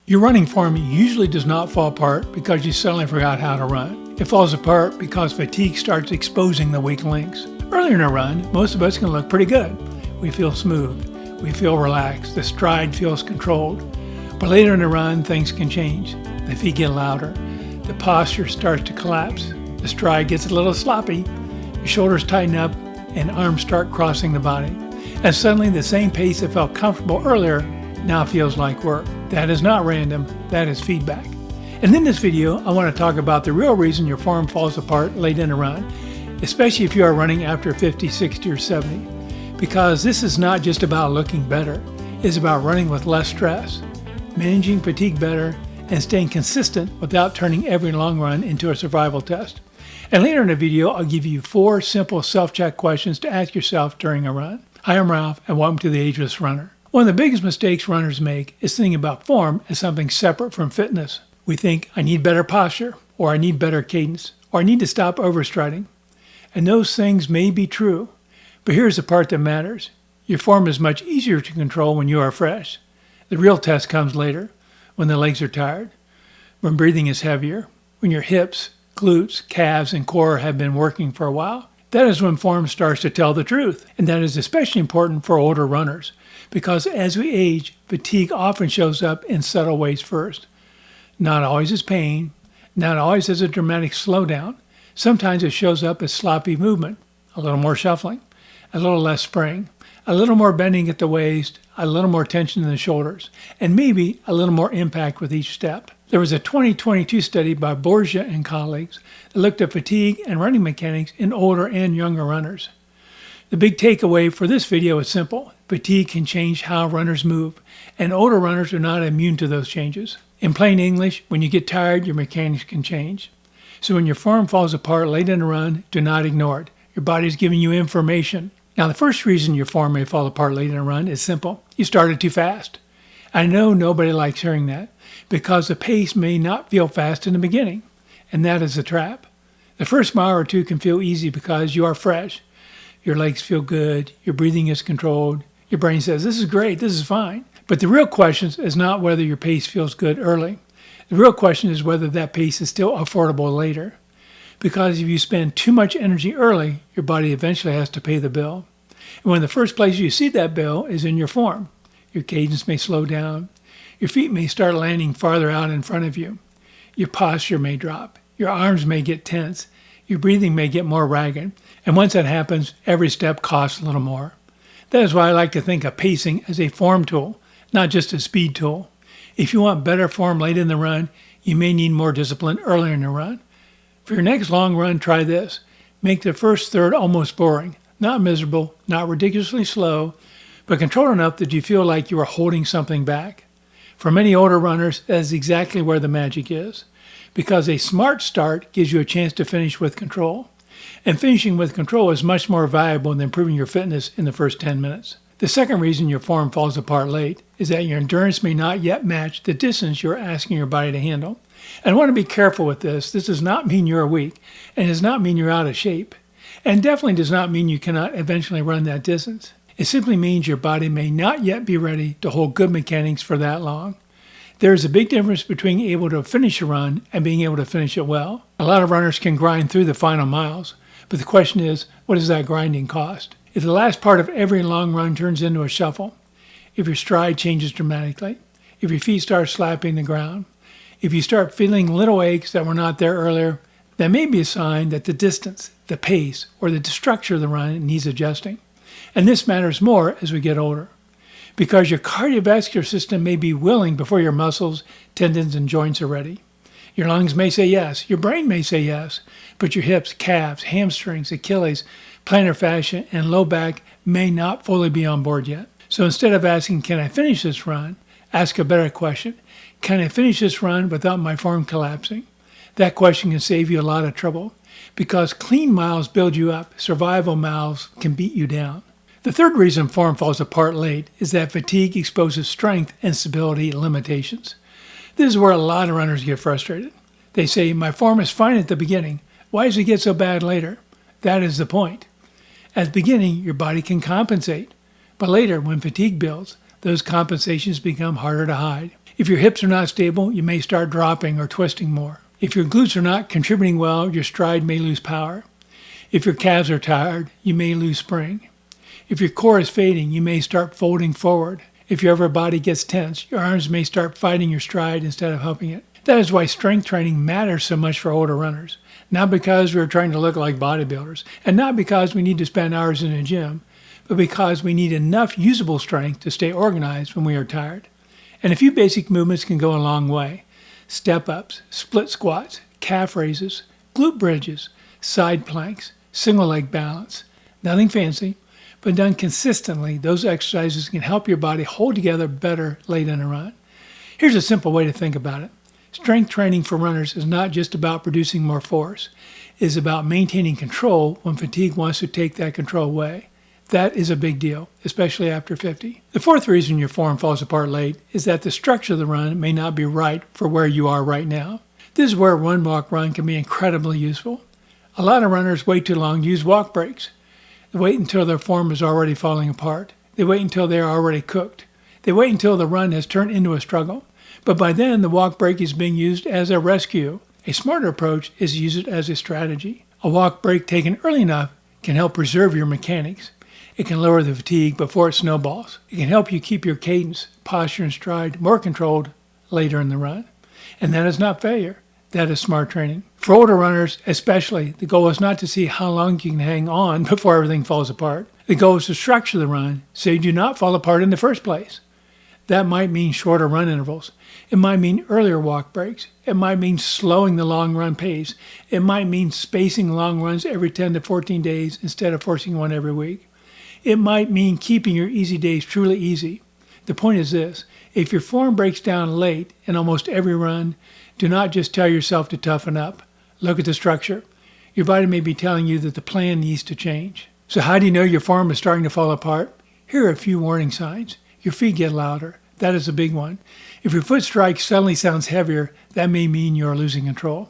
Your running form usually does not fall apart because you suddenly forgot how to run. It falls apart because fatigue starts exposing the weak links. Earlier in a run, most of us can look pretty good. We feel smooth. We feel relaxed. The stride feels controlled. But later in the run, things can change. The feet get louder. The posture starts to collapse. The stride gets a little sloppy. Your shoulders tighten up and arms start crossing the body. And suddenly the same pace that felt comfortable earlier now feels like work. That is not random, that is feedback. And in this video, I want to talk about the real reason your form falls apart late in a run, especially if you are running after 50, 60, or 70. Because this is not just about looking better, it's about running with less stress, managing fatigue better, and staying consistent without turning every long run into a survival test. And later in the video, I'll give you 4 simple self-check questions to ask yourself during a run. Hi, I'm Ralph, and welcome to the Ageless Runner. One of the biggest mistakes runners make is thinking about form as something separate from fitness. We think, I need better posture, or I need better cadence, or I need to stop overstriding. And those things may be true, but here's the part that matters. Your form is much easier to control when you are fresh. The real test comes later, when the legs are tired, when breathing is heavier, when your hips, glutes, calves, and core have been working for a while. That is when form starts to tell the truth, and that is especially important for older runners, because as we age, fatigue often shows up in subtle ways first. Not always as pain, not always as a dramatic slowdown. Sometimes it shows up as sloppy movement, a little more shuffling, a little less spring, a little more bending at the waist, a little more tension in the shoulders, and maybe a little more impact with each step. There was a 2022 study by Borgia and colleagues that looked at fatigue and running mechanics in older and younger runners. The big takeaway for this video is simple. Fatigue can change how runners move, and older runners are not immune to those changes. In plain English, when you get tired, your mechanics can change. So when your form falls apart late in a run, do not ignore it. Your body is giving you information. Now, the first reason your form may fall apart late in a run is simple. You started too fast. I know nobody likes hearing that because the pace may not feel fast in the beginning, and that is a trap. The first mile or two can feel easy because you are fresh. Your legs feel good, your breathing is controlled, your brain says, this is great, this is fine. But the real question is not whether your pace feels good early. The real question is whether that pace is still affordable later. Because if you spend too much energy early, your body eventually has to pay the bill. And when the first place you see that bill is in your form. Your cadence may slow down. Your feet may start landing farther out in front of you. Your posture may drop. Your arms may get tense. Your breathing may get more ragged. And once that happens, every step costs a little more. That is why I like to think of pacing as a form tool, not just a speed tool. If you want better form late in the run, you may need more discipline earlier in the run. For your next long run, try this. Make the first third almost boring, not miserable, not ridiculously slow, but controlled enough that you feel like you are holding something back. For many older runners, that is exactly where the magic is, because a smart start gives you a chance to finish with control. And finishing with control is much more valuable than improving your fitness in the first 10 minutes. The second reason your form falls apart late is that your endurance may not yet match the distance you're asking your body to handle. And I want to be careful with this. This does not mean you're weak, and does not mean you're out of shape, and definitely does not mean you cannot eventually run that distance. It simply means your body may not yet be ready to hold good mechanics for that long. There is a big difference between able to finish a run and being able to finish it well. A lot of runners can grind through the final miles, but the question is, what does that grinding cost? If the last part of every long run turns into a shuffle, if your stride changes dramatically, if your feet start slapping the ground, if you start feeling little aches that were not there earlier, that may be a sign that the distance, the pace, or the structure of the run needs adjusting. And this matters more as we get older, because your cardiovascular system may be willing before your muscles, tendons, and joints are ready. Your lungs may say yes, your brain may say yes, but your hips, calves, hamstrings, Achilles, plantar fascia, and low back may not fully be on board yet. So instead of asking, can I finish this run? Ask a better question. Can I finish this run without my form collapsing? That question can save you a lot of trouble, because clean miles build you up. Survival miles can beat you down. The third reason form falls apart late is that fatigue exposes strength and stability limitations. This is where a lot of runners get frustrated. They say, my form is fine at the beginning. Why does it get so bad later? That is the point. At the beginning, your body can compensate. But later, when fatigue builds, those compensations become harder to hide. If your hips are not stable, you may start dropping or twisting more. If your glutes are not contributing well, your stride may lose power. If your calves are tired, you may lose spring. If your core is fading, you may start folding forward. If your upper body gets tense, your arms may start fighting your stride instead of helping it. That is why strength training matters so much for older runners. Not because we're trying to look like bodybuilders, and not because we need to spend hours in a gym, but because we need enough usable strength to stay organized when we are tired. And a few basic movements can go a long way. Step-ups, split squats, calf raises, glute bridges, side planks, single leg balance. Nothing fancy, but done consistently, those exercises can help your body hold together better late in a run. Here's a simple way to think about it. Strength training for runners is not just about producing more force. It is about maintaining control when fatigue wants to take that control away. That is a big deal, especially after 50. The fourth reason your form falls apart late is that the structure of the run may not be right for where you are right now. This is where run, walk, run can be incredibly useful. A lot of runners wait too long to use walk breaks. They wait until their form is already falling apart. They wait until they are already cooked. They wait until the run has turned into a struggle. But by then, the walk break is being used as a rescue. A smarter approach is to use it as a strategy. A walk break taken early enough can help preserve your mechanics. It can lower the fatigue before it snowballs. It can help you keep your cadence, posture, and stride more controlled later in the run. And that is not failure. That is smart training. For older runners especially, the goal is not to see how long you can hang on before everything falls apart. The goal is to structure the run so you do not fall apart in the first place. That might mean shorter run intervals. It might mean earlier walk breaks. It might mean slowing the long run pace. It might mean spacing long runs every 10 to 14 days instead of forcing one every week. It might mean keeping your easy days truly easy. The point is this: if your form breaks down late in almost every run, do not just tell yourself to toughen up. Look at the structure. Your body may be telling you that the plan needs to change. So how do you know your form is starting to fall apart? Here are a few warning signs. Your feet get louder. That is a big one. If your foot strike suddenly sounds heavier, that may mean you are losing control.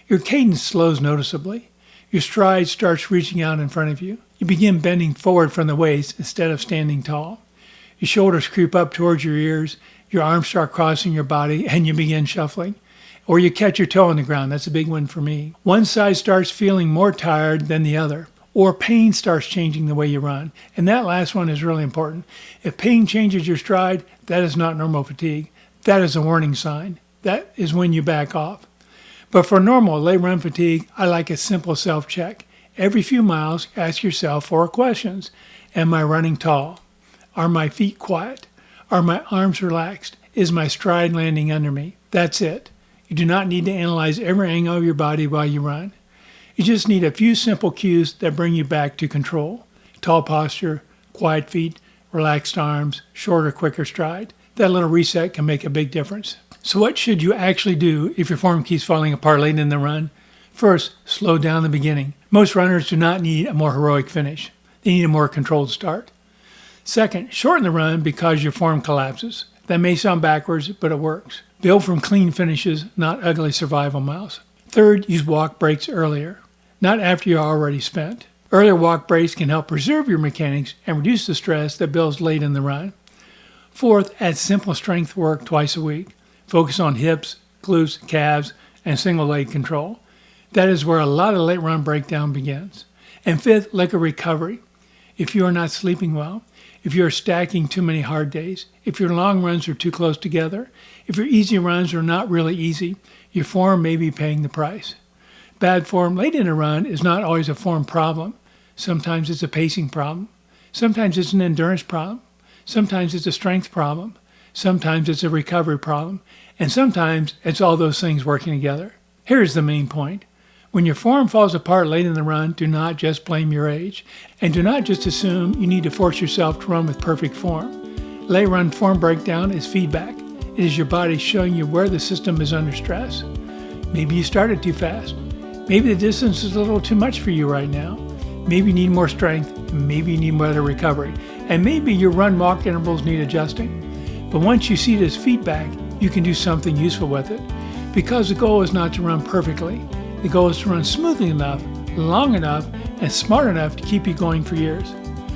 Your cadence slows noticeably. Your stride starts reaching out in front of you. You begin bending forward from the waist instead of standing tall. Your shoulders creep up towards your ears. Your arms start crossing your body, and you begin shuffling. Or you catch your toe on the ground. That's a big one for me. One side starts feeling more tired than the other. Or pain starts changing the way you run. And that last one is really important. If pain changes your stride, that is not normal fatigue. That is a warning sign. That is when you back off. But for normal late run fatigue, I like a simple self-check. Every few miles, ask yourself 4 questions. Am I running tall? Are my feet quiet? Are my arms relaxed? Is my stride landing under me? That's it. You do not need to analyze every angle of your body while you run. You just need a few simple cues that bring you back to control. Tall posture, quiet feet, relaxed arms, shorter, quicker stride. That little reset can make a big difference. So what should you actually do if your form keeps falling apart late in the run? First, slow down the beginning. Most runners do not need a more heroic finish. They need a more controlled start. Second, shorten the run because your form collapses. That may sound backwards, but it works. Build from clean finishes, not ugly survival miles. Third, use walk breaks earlier, not after you're already spent. Earlier walk breaks can help preserve your mechanics and reduce the stress that builds late in the run. Fourth, add simple strength work twice a week. Focus on hips, glutes, calves, and single leg control. That is where a lot of late run breakdown begins. And fifth, look at recovery. If you are not sleeping well, if you are stacking too many hard days, if your long runs are too close together, if your easy runs are not really easy, your form may be paying the price. Bad form late in a run is not always a form problem. Sometimes it's a pacing problem. Sometimes it's an endurance problem. Sometimes it's a strength problem. Sometimes it's a recovery problem. And sometimes it's all those things working together. Here's the main point. When your form falls apart late in the run, do not just blame your age. And do not just assume you need to force yourself to run with perfect form. Late run form breakdown is feedback. It is your body showing you where the system is under stress. Maybe you started too fast. Maybe the distance is a little too much for you right now. Maybe you need more strength. Maybe you need better recovery. And maybe your run-walk intervals need adjusting. But once you see it as feedback, you can do something useful with it. Because the goal is not to run perfectly. The goal is to run smoothly enough, long enough, and smart enough to keep you going for years.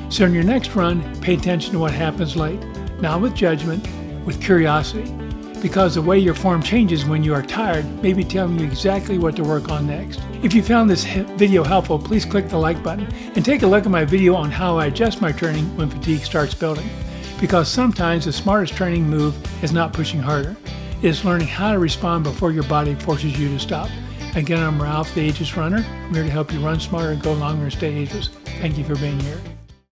So in your next run, pay attention to what happens late. Not with judgment, with curiosity. because the way your form changes when you are tired may be telling you exactly what to work on next. If you found this video helpful, please click the like button and take a look at my video on how I adjust my training when fatigue starts building. Because sometimes the smartest training move is not pushing harder. It is learning how to respond before your body forces you to stop. Again, I'm Ralph, the Ageless Runner. I'm here to help you run smarter, go longer, and stay ageless. Thank you for being here.